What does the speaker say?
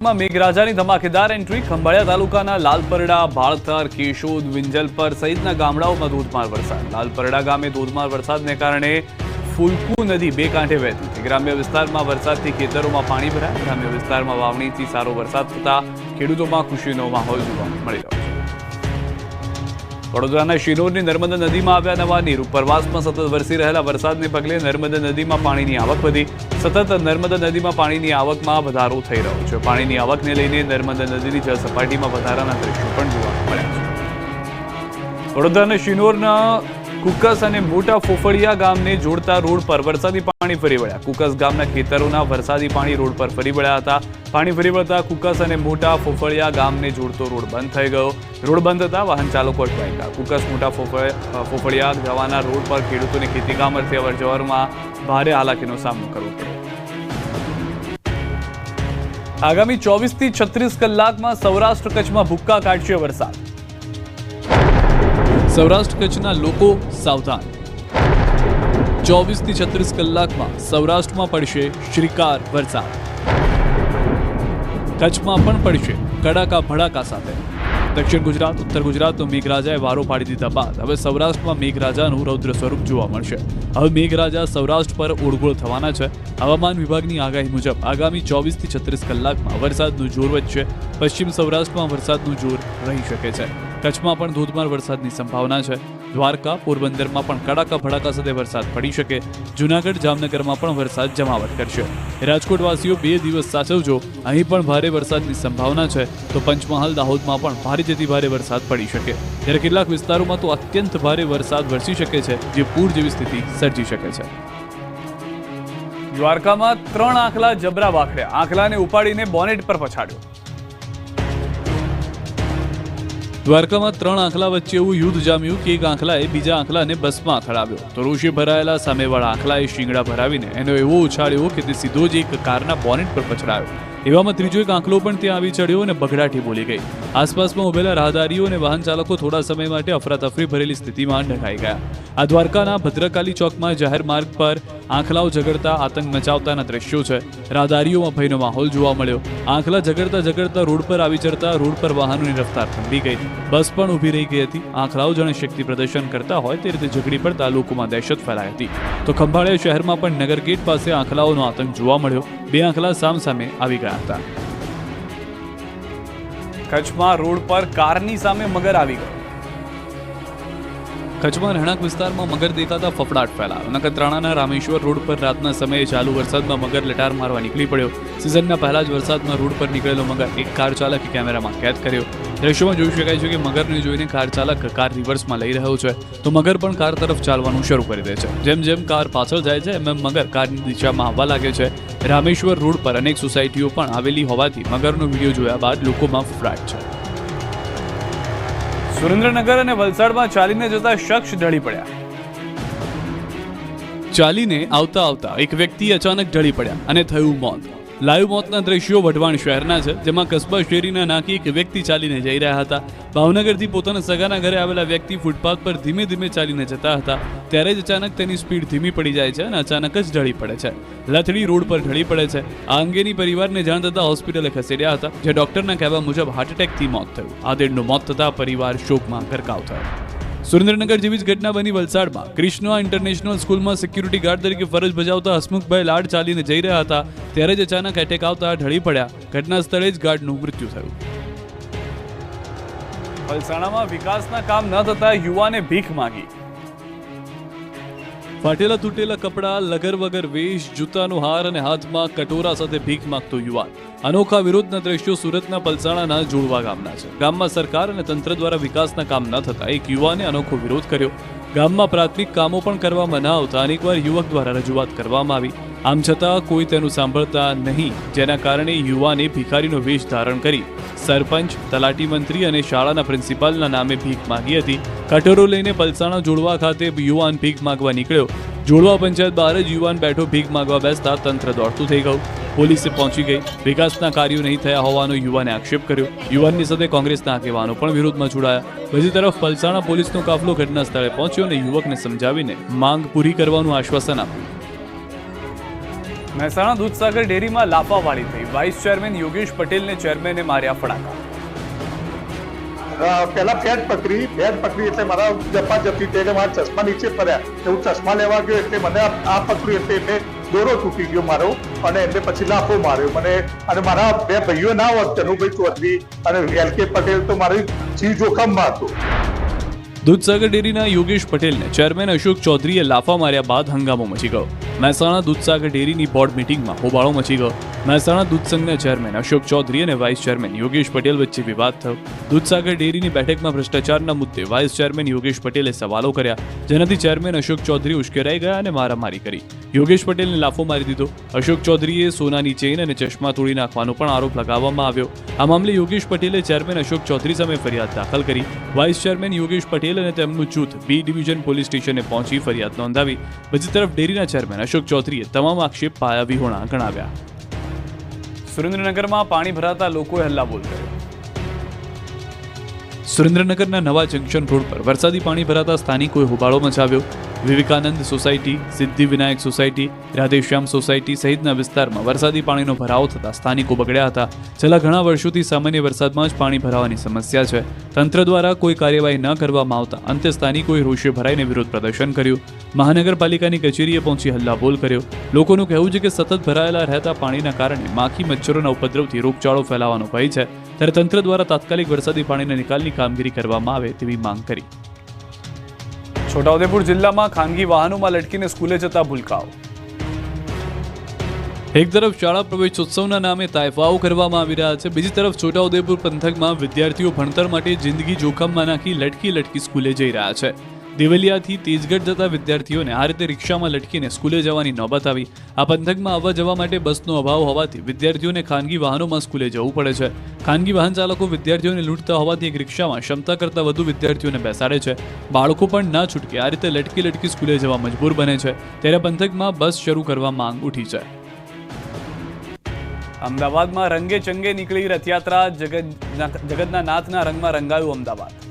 મેઘરાજાની ધમાકેદાર એન્ટ્રી. ખંભાળિયા તાલુકાના લાલપરડા, ભાળતર, કેશોદ, વિંજલપર સહિતના ગામડાઓમાં ધોધમાર વરસાદ. લાલપરડા ગામે ધોધમાર વરસાદને કારણે ફુલકુ નદી બે કાંઠે વહેતી હતી. ગ્રામ્ય વિસ્તારમાં વરસાદથી ખેતરોમાં પાણી ભરાયા. ગ્રામ્ય વિસ્તારમાં વાવણીથી સારો વરસાદ થતા ખેડૂતોમાં ખુશીનો માહોલ જોવા મળી રહ્યો છે. વડોદરાના શિનોરની નર્મદા નદીમાં આવ્યા નવા નીર. ઉપરવાસમાં સતત વરસી રહેલા વરસાદને પગલે નર્મદા નદીમાં પાણીની આવક વધી. સતત નર્મદા નદીમાં પાણીની આવકમાં વધારો થઈ રહ્યો છે. પાણીની આવકને લઈને નર્મદા નદીની જળસપાટીમાં વધારાના દ્રશ્યો પણ જોવા મળ્યા છે. વડોદરાના શિનોરના કુકસ અને મોટા ફોફળિયા ગામને જોડતા રોડ પર વરસાદી પાણી ફરી વળ્યા. કુકસ ગામના ખેતરોના વરસાદી પાણી રોડ પર ફરી વળ્યા હતા. પાણી ફરી વળતા કુકસ અને મોટા ફોફળિયા ગામને જોડતો રોડ બંધ થઈ ગયો. રોડ બંધ થતા વાહન ચાલકો અટવાઈ ગયા. કુકસ મોટા ફોફળિયા જવાના રોડ પર ખેડૂતોને ખેતીકામ અર્થે અવરજવરમાં ભારે હાલાકીનો સામનો કરવો પડ્યો. આગામી 24 થી 36 કલાકમાં સૌરાષ્ટ્ર કચ્છમાં ભૂક્કા કાઢશે વરસાદ. સૌરાષ્ટ્ર કચ્છના લોકો સાવધાન. 24 થી 36 કલાકમાં સૌરાષ્ટ્રમાં પડશે શ્રીકાર વરસાદ. કચ્છમાં પણ પડશે કડાકા ભડાકા સાથે. દક્ષિણ ગુજરાત, ઉત્તર ગુજરાતનો મેઘરાજાએ વારો પાડી દીધા બાદ હવે સૌરાષ્ટ્રમાં મેઘરાજાનું રૌદ્ર સ્વરૂપ જોવા મળશે. હવે મેઘરાજા સૌરાષ્ટ્ર પર ઓળગોળ થવાના છે. હવામાન વિભાગની આગાહી મુજબ આગામી 24 થી 36 કલાકમાં વરસાદનું જોર વધશે. પશ્ચિમ સૌરાષ્ટ્રમાં વરસાદનું જોર રહી શકે છે. કચ્છમાં પણ ધોધમાર વરસાદની સંભાવના છે. દ્વારકા, પોરબંદરમાં પણ કડાકા ભડાકા સાથે વરસાદ પડી શકે. જૂનાગઢ, જામનગરમાં પણ વરસાદ જમાવટ કરશે. રાજકોટવાસીઓ 2 દિવસ સાચવજો, અહીં પણ ભારે વરસાદની સંભાવના છે. તો પંચમહાલ, દાહોદમાં પણ ભારેથી ભારે વરસાદ પડી શકે. ત્યારે કેટલાક વિસ્તારોમાં તો અત્યંત ભારે વરસાદ વરસી શકે છે, જે પૂર જેવી સ્થિતિ સર્જી શકે છે. દ્વારકામાં 3 આંખલા જબરા વાખડ્યા. આંખલાને ઉપાડીને બોનેટ પર પછાડ્યો. દ્વારકામાં 3 આંખલા વચ્ચે એવું યુદ્ધ જામ્યું કે એક આંખલાએ બીજા આંખલાને બસમાં અથડાવ્યો. તો રોષે ભરાયેલા સામેવાળા આંખલાએ શીંગડા ભરાવીને એનો એવો ઉછાળ્યો કે તે સીધો જ એક કારના બોનેટ પર પછડાયો. એવામાં ત્રીજો એક આંખલો પણ ત્યાં આવી ચડ્યો અને બગડાટી બોલી ગઈ. આસપાસમાં ઉભેલા રાહદારીઓ અને વાહન ચાલકો થોડા સમય માટે અફરાતફરી ભરેલી સ્થિતિમાં ઢંકાઈ ગયા. આ દ્વારકાના ભદ્રકાલી ચોકમાં જાહેર માર્ગ પર આંખલાઓ ઝઘડતા આતંક મચાવતાના દ્રશ્યો છે. રાહદારીઓમાં ભયનો માહોલ જોવા મળ્યો. આંખલા ઝઘડતા રોડ પર આવી ચડતા રોડ પર વાહનોની રફતાર થંભી ગઈ. બસ પણ ઊભી રહી ગઈ હતી. આંખલાઓ જાણે શક્તિ પ્રદર્શન કરતા હોય તે રીતે ઝઘડી પડતા લોકોમાં દહેશત ફેલાઈ હતી. તો ખંભાળિયા શહેરમાં પણ નગર ગેટ પાસે આંખલાઓનો આતંક જોવા મળ્યો. 2 આંખલા સામસામે આવી ગયા હતા. કચ્છમાં રોડ પર કારની સામે મગર આવી ગયો. કચ્છમાં રહેણાંક વિસ્તારમાં મગર દેખાતા ફફડાટ ફેલાયો. નખત્રાણાના રામેશ્વર રોડ પર રાતના સમયે ચાલુ વરસાદમાં મગર લટાર મારવા નીકળી પડ્યો. સિઝનના પહેલા જ વરસાદમાં રોડ પર નીકળેલો મગર એક કાર ચાલકે કેમેરામાં કેદ કર્યો. દ્રશ્યોમાં જોઈ શકાય છે કે મગરને જોઈને કાર ચાલક કાર રિવર્સમાં લઈ રહ્યો છે. તો મગર પણ કાર તરફ ચાલવાનું શરૂ કરી દે છે. જેમ જેમ કાર પાછળ જાય છે એમ મગર કારની દિશામાં આવવા લાગે છે. રામેશ્વર રોડ પર અનેક સોસાયટીઓ પણ આવેલી હોવાથી મગરનો વિડીયો જોયા બાદ લોકોમાં ફફડાટ છે. સુરેન્દ્રનગર અને વલસાડમાં ચાલીને જતા શખ્સ ઢળી પડ્યા. ચાલીને આવતા એક વ્યક્તિ અચાનક ઢળી પડ્યા અને થયું મોત. લાઈવ મોતના દ્રશ્યો વઢવાણ શહેરના છે, જેમાં કસ્બા શેરીના નાકી એક વ્યક્તિ ચાલીને જઈ રહ્યા હતા. ભાવનગરથી પોતાના સગાના ઘરે આવેલા વ્યક્તિ ફૂટપાથ પર ધીમે ધીમે ચાલીને જતા હતા. ત્યારે જ અચાનક તેની સ્પીડ ધીમી પડી જાય છે અને અચાનક જ ઢળી પડે છે. લથડી રોડ પર ઢળી પડે છે. આ અંગેની પરિવારને જાણ થતા હોસ્પિટલે ખસેડ્યા હતા, જે ડોક્ટરના કહેવા મુજબ હાર્ટ એટેકથી મોત થયું. આદેડનું મોત થતા પરિવાર શોકમાં ગરકાવ થયો. સુરેન્દ્રનગર જેવી જ ઘટના બની વલસાડમાં. કૃષ્ણા ઇન્ટરનેશનલ સ્કૂલમાં સિક્યુરિટી ગાર્ડ તરીકે ફરજ બજાવતા હસમુખભાઈ લાડ ચાલીને જઈ રહ્યા હતા. ત્યારે જ અચાનક એટેક આવતા ઢળી પડ્યા. ઘટના સ્થળે જ ગાર્ડનું મૃત્યુ થયું. વલસાડમાં વિકાસના કામ ન થતા યુવાને ભીખ માંગી. ફાટેલા તૂટેલા કપડાં, લગર વગર વેશ, જૂતાનો હાર અને હાથમાં કટોરા સાથે ભીખ માંગતો યુવાન. અનોખા વિરોધના દ્રશ્યો સુરતના પલસાણાના જોડવા ગામના છે. ગામમાં સરકાર અને તંત્ર દ્વારા વિકાસના કામ ન થતા એક યુવાને અનોખો વિરોધ કર્યો. ગામમાં પ્રાથમિક કામો પણ કરવામાં ન આવતા અનેકવાર યુવક દ્વારા રજૂઆત કરવામાં આવી. આમ છતાં કોઈ તેનું સાંભળતા નહીં, જેના કારણે યુવાને ભિખારીનો વેશ ધારણ કરી સરપંચ, તલાટી મંત્રી અને શાળાના પ્રિન્સિપાલના નામે ભીખ માંગી હતી. કટોરો લઈને પલસાણા જોડવા ખાતે યુવાન ભીખ માંગવા નીકળ્યો. જોડવા પંચાયત બહાર જ યુવાન બેઠો ભીખ માંગવા બેસતા તંત્ર દોડતું થઈ ગયું. પોલીસે પહોંચી ગઈ. વિકાસના કાર્યો નહીં થયા હોવાનો યુવાને આક્ષેપ કર્યો. યુવાનની સાથે કોંગ્રેસના આગેવાનો પણ વિરોધમાં જોડાયા. બીજી તરફ પલસાણા પોલીસનો કાફલો ઘટના સ્થળે પહોંચ્યો અને યુવકને સમજાવીને માંગ પૂરી કરવાનું આશ્વાસન આપ્યું. મહેસાણા દૂધસાગર ડેરીમાં લાફાવાળી થઈ, વાઇસ ચેરમેન યોગેશ પટેલને ચેરમેને માર્યા ફડાકા. પહેલા ભેટ પકડી એટલે મારા જપાજપી એટલે મારા ચશ્મા નીચે પડ્યા. હું ચશ્મા લેવા ગયો એટલે મને આ પકડ્યું એટલે દોરો તૂટી ગયો મારો અને એટલે પછી લાફો માર્યો મને. અને મારા બે ભાઈઓ ના હોત, ચનુભાઈ ચૌધરી અને LK પટેલ, તો મારી જીવ જોખમમાં હતો. દૂધસાગર ડેરીના યોગેશ પટેલને ચેરમેન અશોક ચૌધરીએ લાફા માર્યા બાદ હંગામો મચી ગયો. મહેસાણા દૂધસાગર ડેરીની બોર્ડ મિટિંગમાં હોબાળો મચી ગયો. મહેસાણા દૂધ સંઘના ચેરમેન અશોક ચૌધરી અને વાઇસ ચેરમેન યોગેશ પટેલ વચ્ચે વિવાદ થયો. દૂધસાગર ડેરીની બેઠકમાં ભ્રષ્ટાચારના મુદ્દે વાઇસ ચેરમેન યોગેશ પટેલે સવાલો કર્યા, જેનાથી ચેરમેન અશોક ચૌધરી ઉશ્કેરાઈ ગયા અને મારામારી કરી. યોગેશ પટેલને લાફો મારી દીધો. અશોક ચૌધરીએ સોનાની ચેઇન અને ચશ્મા તોડી નાખવાનો પણ આરોપ લગાવવામાં આવ્યો. આ મામલે યોગેશ પટેલે ચેરમેન અશોક ચૌધરી સામે ફરિયાદ દાખલ કરી. વાઇસ ચેરમેન યોગેશ પટેલ અને તેમનું જૂથ B ડિવિઝન પોલીસ સ્ટેશને પહોંચી ફરિયાદ નોંધાવી. બીજી તરફ ડેરીના ચેરમેન અશોક ચૌધરીએ તમામ આક્ષેપ પાયાવિહોણા ગણાવ્યા. સુરેન્દ્રનગરમાં પાણી ભરાતા લોકોએ હલ્લાબોલ કર્યો. સુરેન્દ્રનગરના નવા જંકશન રોડ પર વરસાદી પાણી ભરાતા સ્થાનિકોએ હોબાળો મચાવ્યો. Vivekananda society, Siddhi Vinayak society, Radheshyam society સહિતના વિસ્તારમાં વરસાદી પાણીનો ભરાવો થતા સ્થાનિકો બગડ્યા હતા. છેલ્લા ઘણા વર્ષોથી સામાન્ય વરસાદમાં જ પાણી ભરાવાની સમસ્યા છે. તંત્ર દ્વારા કોઈ કાર્યવાહી ન કરવામાં આવતા અંતે સ્થાનિકોએ રોષે ભરાઈને વિરોધ પ્રદર્શન કર્યું. મહાનગરપાલિકાની કચેરીએ પહોંચી હલ્લાબોલ કર્યો. લોકોનું કહેવું છે કે સતત ભરાયેલા રહેતા પાણીના કારણે માખી મચ્છરોના ઉપદ્રવથી રોગચાળો ફેલાવાનો ભય છે, ત્યારે તંત્ર દ્વારા તાત્કાલિક વરસાદી પાણીના નિકાલની કામગીરી કરવામાં આવે તેવી માંગ કરી. છોટાઉદેપુર જિલ્લામાં ખાનગી વાહનોમાં લટકીને સ્કૂલે જતા ભૂલકાઓ. એક તરફ શાળા પ્રવેશોત્સવના નામે તાયફાઓ કરવામાં આવી રહ્યા છે, બીજી તરફ છોટાઉદેપુર પંથકમાં વિદ્યાર્થીઓ ભણતર માટે જિંદગી જોખમમાં નાખી લટકી સ્કૂલે જઈ રહ્યા છે. દેવલિયાથી તેજગઢ જતા વિદ્યાર્થીઓને આ રીતે રિક્ષામાં લટકીને સ્કૂલે જવાની નોબત આવી. આ પંથકમાં આવવા જવા માટે બસનો અભાવ હોવાથી વિદ્યાર્થીઓને ખાનગી વાહનોમાં સ્કૂલે જવું પડે છે. ખાનગી વાહન ચાલકો વિદ્યાર્થીઓને લૂંટતા હોવાથી એક રિક્ષામાં ક્ષમતા કરતાં વધુ વિદ્યાર્થીઓને બેસાડે છે. બાળકો પણ ના છૂટકે આ રીતે લટકી સ્કૂલે જવા મજબૂર બને છે, ત્યારે પંથકમાં બસ શરૂ કરવા માંગ ઉઠી છે. અમદાવાદમાં રંગે ચંગે નીકળી રથયાત્રા, જગતના નાથના રંગમાં રંગાયું અમદાવાદ.